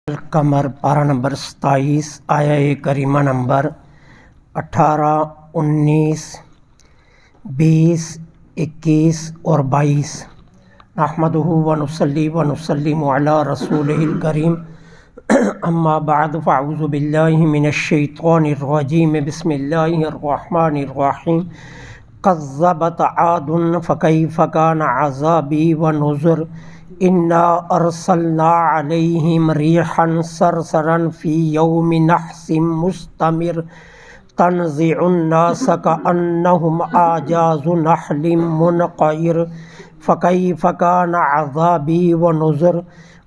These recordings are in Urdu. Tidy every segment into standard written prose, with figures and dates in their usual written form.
القمر پارہ نمبر 27 آیہ کریمہ نمبر 18، 19، 20، 21 اور 22۔ نحمدہ ونصلی ونسلم علی رسولہ الکریم، اما بعد فاعوذ باللہ من الشیطان الرجیم، بسم اللہ الرحمن الرحیم۔ کذبت عاد فکیف کان عذابی ونذر، انا ارسلنا علیہم ریحا صرصرا فی یوم نحس مستمر، تنزع الناس کأنہم اعجاز نخل منقعر، فکیف کان عذابی ونذر،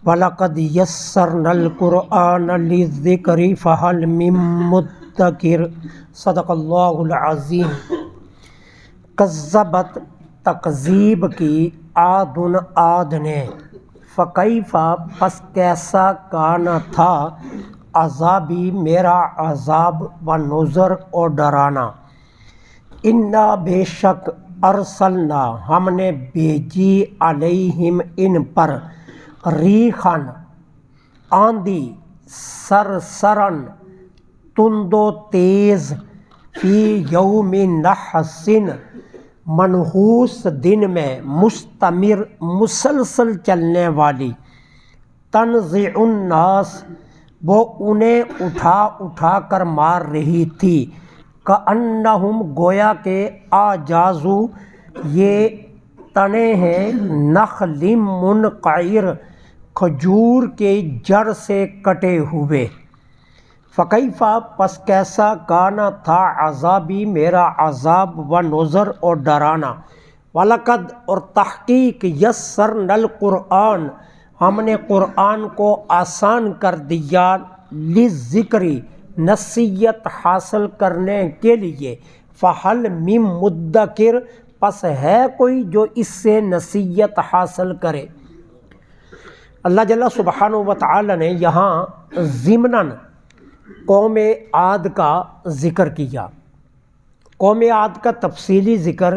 وَلَقَدْ يَسَّرْنَا الْقُرْآنَ لِلذِّكْرِ فَهَلْ مِن مُّدَّكِرٍ۔ صدق اللہ العظیم۔ کذبت تکذیب کی، عاد نے، فکیف پس کیسا، کانا تھا، عذابی میرا عذاب، ونذر اور ڈرانا، انا بے شک، ارسلنا ہم نے بھیجی، علیہم ان پر، ریحاً آندھی، صرصراً تند و تیز، فی یوم نحس منحوس دن میں، مستمر مسلسل چلنے والی، تنزع الناس وہ انہیں اٹھا اٹھا کر مار رہی تھی، کأنہم گویا کہ، اعجازو یہ تنے ہیں، نخل منقعر کھجور کے جڑ سے کٹے ہوئے، فکیف پس کیسا، کانا تھا، عذابی میرا عذاب، ونذر اور ڈرانا، وَلَقَدْ اور تحقیق، یسرنا القرآن ہم نے قرآن کو آسان کر دیا، للذکر نصیحت حاصل کرنے کے لیے، فَهَلْ مِن مُّدَّکِرٍ پس ہے کوئی جو اس سے نصیحت حاصل کرے۔ اللہ جل سبحانہ وتعالی نے یہاں ضمناً قوم عاد کا ذکر کیا۔ قوم عاد کا تفصیلی ذکر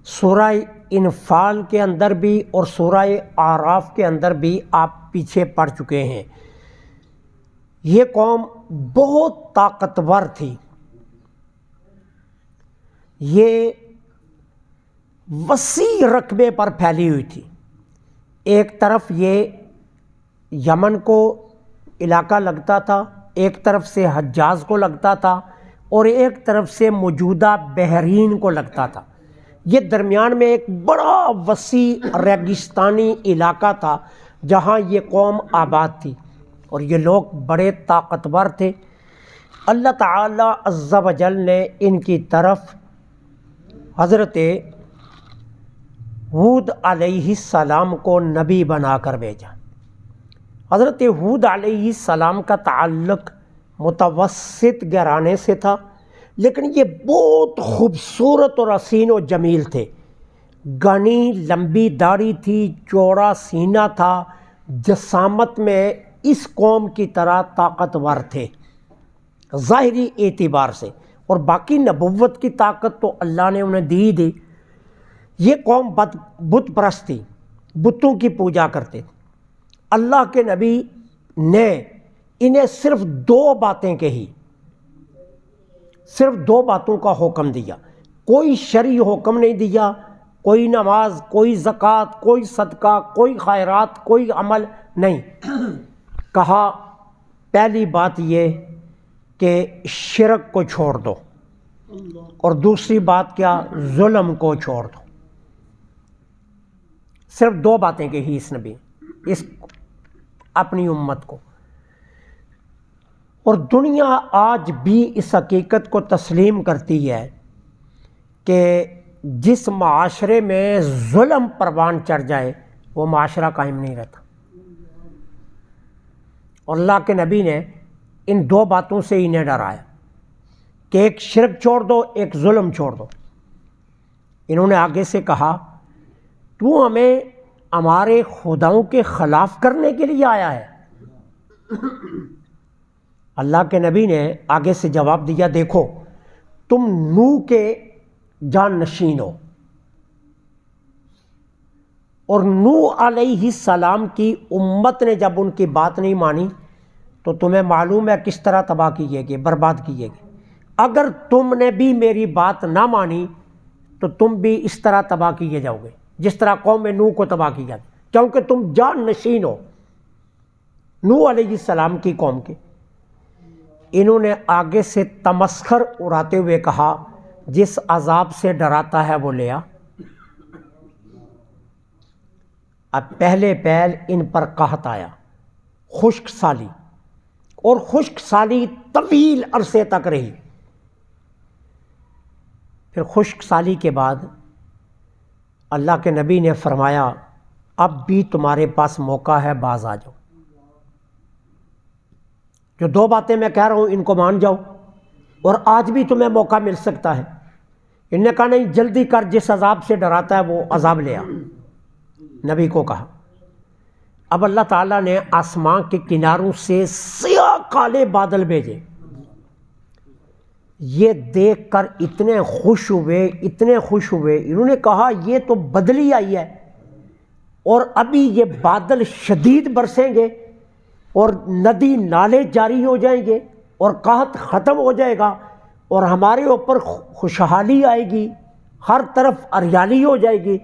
سورہ انفال کے اندر بھی اور سورہ اعراف کے اندر بھی آپ پیچھے پڑ چکے ہیں۔ یہ قوم بہت طاقتور تھی، یہ وسیع رقبے پر پھیلی ہوئی تھی۔ ایک طرف یہ یمن کو علاقہ لگتا تھا، ایک طرف سے حجاز کو لگتا تھا، اور ایک طرف سے موجودہ بحرین کو لگتا تھا۔ یہ درمیان میں ایک بڑا وسیع ریگستانی علاقہ تھا جہاں یہ قوم آباد تھی، اور یہ لوگ بڑے طاقتور تھے۔ اللہ تعالی عز و جل نے ان کی طرف حضرت ہود علیہ السلام کو نبی بنا کر بھیجا۔ حضرت ہود علیہ السلام کا تعلق متوسط گھرانے سے تھا، لیکن یہ بہت خوبصورت اور حسین و جمیل تھے۔ گھنی لمبی داڑھی تھی، چوڑا سینہ تھا، جسامت میں اس قوم کی طرح طاقتور تھے ظاہری اعتبار سے، اور باقی نبوت کی طاقت تو اللہ نے انہیں دی۔ یہ قوم بت پرست تھی، بتوں کی پوجا کرتے تھے۔ اللہ کے نبی نے انہیں صرف دو باتیں کہی، صرف دو باتوں کا حکم دیا، کوئی شرعی حکم نہیں دیا، کوئی نماز، کوئی زکوٰۃ، کوئی صدقہ، کوئی خیرات، کوئی عمل نہیں۔ کہا پہلی بات یہ کہ شرک کو چھوڑ دو، اور دوسری بات کیا، ظلم کو چھوڑ دو۔ صرف دو باتیں کہی اس نبی، اس اپنی امت کو۔ اور دنیا آج بھی اس حقیقت کو تسلیم کرتی ہے کہ جس معاشرے میں ظلم پروان چڑھ جائے وہ معاشرہ قائم نہیں رہتا، اور اللہ کے نبی نے ان دو باتوں سے انہیں ڈرایا کہ ایک شرک چھوڑ دو، ایک ظلم چھوڑ دو۔ انہوں نے آگے سے کہا، تو ہمیں ہمارے خداؤں کے خلاف کرنے کے لیے آیا ہے؟ اللہ کے نبی نے آگے سے جواب دیا، دیکھو تم نوح کے جان نشین ہو، اور نوح علیہ السلام کی امت نے جب ان کی بات نہیں مانی تو تمہیں معلوم ہے کس طرح تباہ کیے گئے، برباد کیے گئے۔ اگر تم نے بھی میری بات نہ مانی تو تم بھی اس طرح تباہ کیے جاؤ گے جس طرح قوم نوح کو تباہ کیا، کیونکہ تم جان نشین ہو نوح علیہ السلام کی قوم کے۔ انہوں نے آگے سے تمسخر اڑاتے ہوئے کہا جس عذاب سے ڈراتا ہے وہ لے آ۔ اب پہلے پہل ان پر قحط آیا، خشک سالی، اور خشک سالی طویل عرصے تک رہی۔ پھر خشک سالی کے بعد اللہ کے نبی نے فرمایا اب بھی تمہارے پاس موقع ہے، باز آ جاؤ، جو دو باتیں میں کہہ رہا ہوں ان کو مان جاؤ، اور آج بھی تمہیں موقع مل سکتا ہے۔ انہوں نے کہا نہیں، جلدی کر، جس عذاب سے ڈراتا ہے وہ عذاب لے آ۔ نبی کو کہا۔ اب اللہ تعالیٰ نے آسمان کے کناروں سے سیاہ کالے بادل بھیجے۔ یہ دیکھ کر اتنے خوش ہوئے، انہوں نے کہا یہ تو بدلی آئی ہے، اور ابھی یہ بادل شدید برسیں گے اور ندی نالے جاری ہو جائیں گے اور قحط ختم ہو جائے گا اور ہمارے اوپر خوشحالی آئے گی، ہر طرف ہریالی ہو جائے گی،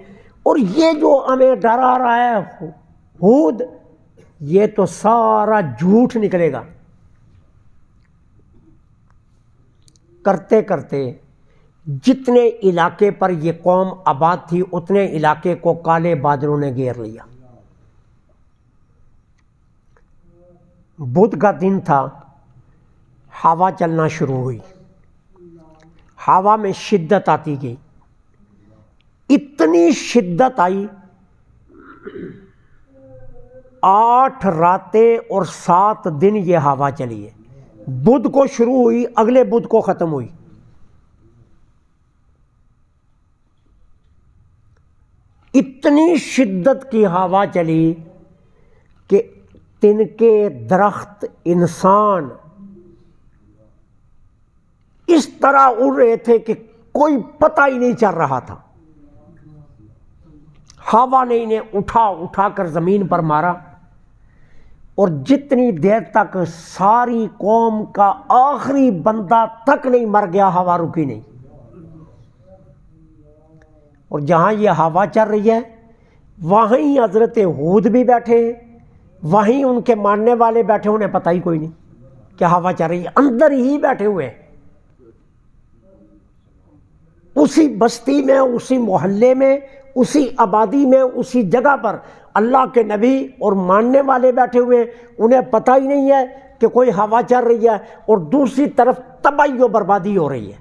اور یہ جو ہمیں ڈرا رہا ہے ہود، یہ تو سارا جھوٹ نکلے گا۔ کرتے کرتے جتنے علاقے پر یہ قوم آباد تھی اتنے علاقے کو کالے بادلوں نے گھیر لیا۔ بدھ کا دن تھا، ہوا چلنا شروع ہوئی، ہوا میں شدت آتی گئی، اتنی شدت آئی 8 راتیں اور 7 دن یہ ہوا چلی ہے۔ بدھ کو شروع ہوئی، اگلے بدھ کو ختم ہوئی۔ اتنی شدت کی ہوا چلی کہ تنکے، درخت، انسان اس طرح اڑ رہے تھے کہ کوئی پتہ ہی نہیں چل رہا تھا۔ ہوا نے انہیں اٹھا کر زمین پر مارا، اور جتنی دیر تک ساری قوم کا آخری بندہ تک نہیں مر گیا، ہوا رکی نہیں۔ اور جہاں یہ ہوا چل رہی ہے وہیں حضرت ہود بھی بیٹھے ہیں، وہیں ان کے ماننے والے بیٹھے، انہیں پتہ ہی کوئی نہیں کہ ہوا چل رہی ہے، اندر ہی بیٹھے ہوئے ہیں، اسی بستی میں، اسی محلے میں، اسی آبادی میں، اسی جگہ پر اللہ کے نبی اور ماننے والے بیٹھے ہوئے، انہیں پتہ ہی نہیں ہے کہ کوئی ہوا چل رہی ہے، اور دوسری طرف تباہی و بربادی ہو رہی ہے۔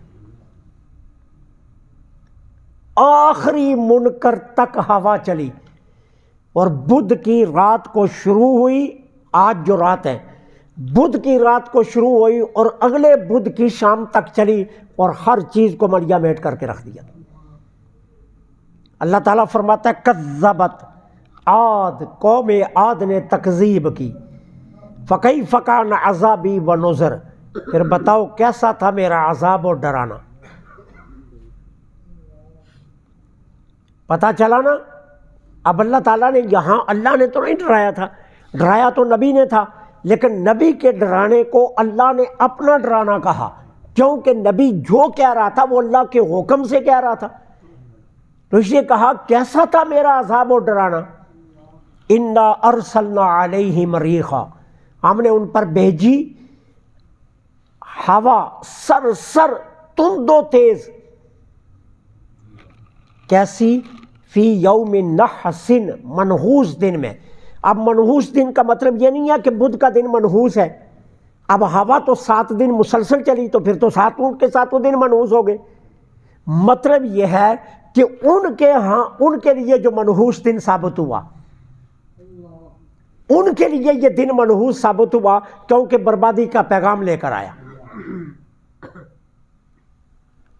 آخری منکر تک ہوا چلی، اور بدھ کی رات کو شروع ہوئی، آج جو رات ہے بدھ کی رات کو شروع ہوئی اور اگلے بدھ کی شام تک چلی، اور ہر چیز کو ملیا میٹ کر کے رکھ دیا۔ اللہ تعالیٰ فرماتا ہے کذبت عاد، قوم عاد نے تکذیب کی، فکیف کان عذابی و نذر، پھر بتاؤ کیسا تھا میرا عذاب اور ڈرانا۔ پتہ چلا نا؟ اب اللہ تعالیٰ نے یہاں، اللہ نے تو نہیں ڈرایا تھا، ڈرایا تو نبی نے تھا، لیکن نبی کے ڈرانے کو اللہ نے اپنا ڈرانا کہا، کیونکہ نبی جو کہہ رہا تھا وہ اللہ کے حکم سے کہہ رہا تھا، تو اس نے کہا کیسا تھا میرا عذاب اور ڈرانا۔ انا ارسلنا علیہم ریحا، ہم نے ان پر بھیجی ہوا، سر تند و تیز، کیسی؟ فی یوم نحس، منحوس دن میں۔ اب منحوس دن کا مطلب یہ نہیں ہے کہ بدھ کا دن منحوس ہے، اب ہوا تو 7 دن مسلسل چلی تو پھر تو 7 کے 7 دن منحوس ہو گئے۔ مطلب یہ ہے کہ ان کے لیے جو منحوس دن ثابت ہوا، ان کے لیے یہ دن منحوس ثابت ہوا، کیونکہ بربادی کا پیغام لے کر آیا۔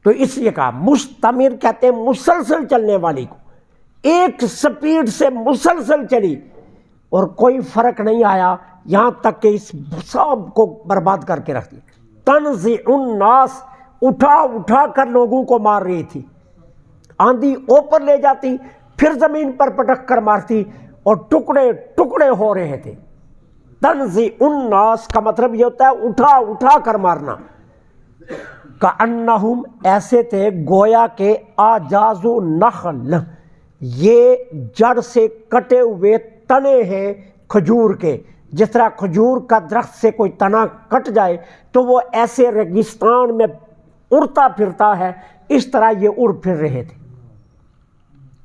تو اس لیے کہا مستمر، کہتے ہیں مسلسل چلنے والی کو، ایک سپیڈ سے مسلسل چلی اور کوئی فرق نہیں آیا، یہاں تک کہ اس سب کو برباد کر کے رکھ دیا۔ تنزع الناس، اٹھا کر لوگوں کو مار رہی تھی، آندھی اوپر لے جاتی، پھر زمین پر پٹک کر مارتی، اور ٹکڑے ٹکڑے ہو رہے تھے۔ تنزع الناس کا مطلب یہ ہوتا ہے اٹھا اٹھا کر مارنا. کأنہم ایسے تھے گویا کہ اعجاز نخل، یہ جڑ سے کٹے ہوئے تنے ہیں کھجور کے. جس طرح کھجور کا درخت سے کوئی تنا کٹ جائے تو وہ ایسے ریگستان میں اڑتا پھرتا ہے، اس طرح یہ اڑ پھر رہے تھے.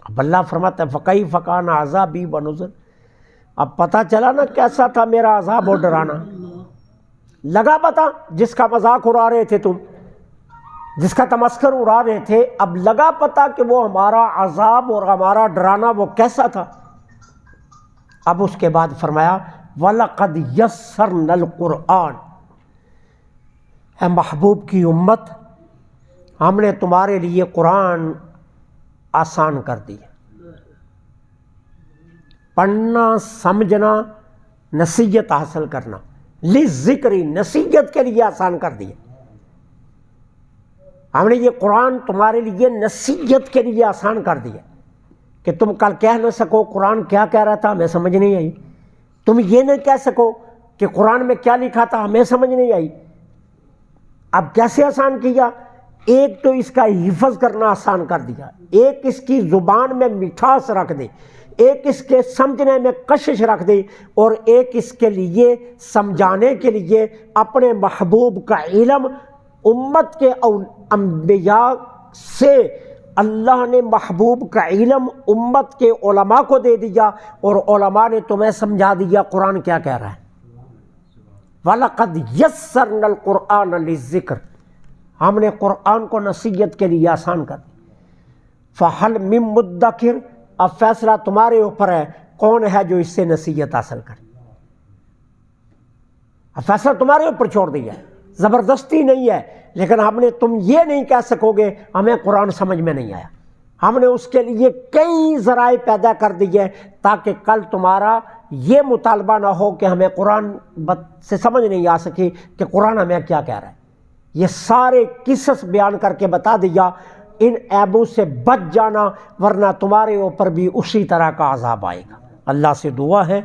اب اللہ فرماتا ہے فَكَيْفَ كَانَ عَذَابِي وَنُذُرِ. اب پتہ چلا نا کیسا تھا میرا عذاب اور ڈرانا. لگا پتہ جس کا مذاق اڑا رہے تھے تم، جس کا تمسخر اڑا رہے تھے، اب لگا پتہ کہ وہ ہمارا عذاب اور ہمارا ڈرانا وہ کیسا تھا. اب اس کے بعد فرمایا وَلَقَدْ يَسَّرْنَا الْقُرْآنَ، اے محبوب کی امت ہم نے تمہارے لیے قرآن آسان کر دیا. پڑھنا، سمجھنا، نصیحت حاصل کرنا، لِلذِّکْرِ نصیحت کے لیے آسان کر دیا. ہم نے یہ قرآن تمہارے لیے نصیحت کے لیے آسان کر دیا کہ تم کل کہہ نہ سکو قرآن کیا کہہ رہا تھا ہمیں سمجھ نہیں آئی. تم یہ نہیں کہہ سکو کہ قرآن میں کیا لکھا تھا ہمیں سمجھ نہیں آئی. اب کیسے آسان کیا؟ ایک تو اس کا حفظ کرنا آسان کر دیا، ایک اس کی زبان میں مٹھاس رکھ دے، ایک اس کے سمجھنے میں کشش رکھ دے، اور ایک اس کے لیے سمجھانے کے لیے اپنے محبوب کا علم امت کے انبیاء سے اللہ نے محبوب کا علم امت کے علماء کو دے دیا، اور علماء نے تمہیں سمجھا دیا قرآن کیا کہہ رہا ہے. وَلَقَدْ يَسَّرْنَا الْقُرْآنَ لِلذِّکْرِ، ہم نے قرآن کو نصیحت کے لیے آسان کر دیا. فَهَلْ مِن مُدَّکِرٍ، اب فیصلہ تمہارے اوپر ہے کون ہے جو اس سے نصیحت حاصل کرے. اب فیصلہ تمہارے اوپر چھوڑ دیا ہے، زبردستی نہیں ہے، لیکن ہم نے تم یہ نہیں کہہ سکو گے ہمیں قرآن سمجھ میں نہیں آیا. ہم نے اس کے لیے کئی ذرائع پیدا کر دیے تاکہ کل تمہارا یہ مطالبہ نہ ہو کہ ہمیں قرآن سے سمجھ نہیں آ سکی کہ قرآن ہمیں کیا کہہ رہا ہے. یہ سارے قصص بیان کر کے بتا دیا ان عیبوں سے بچ جانا، ورنہ تمہارے اوپر بھی اسی طرح کا عذاب آئے گا. اللہ سے دعا ہے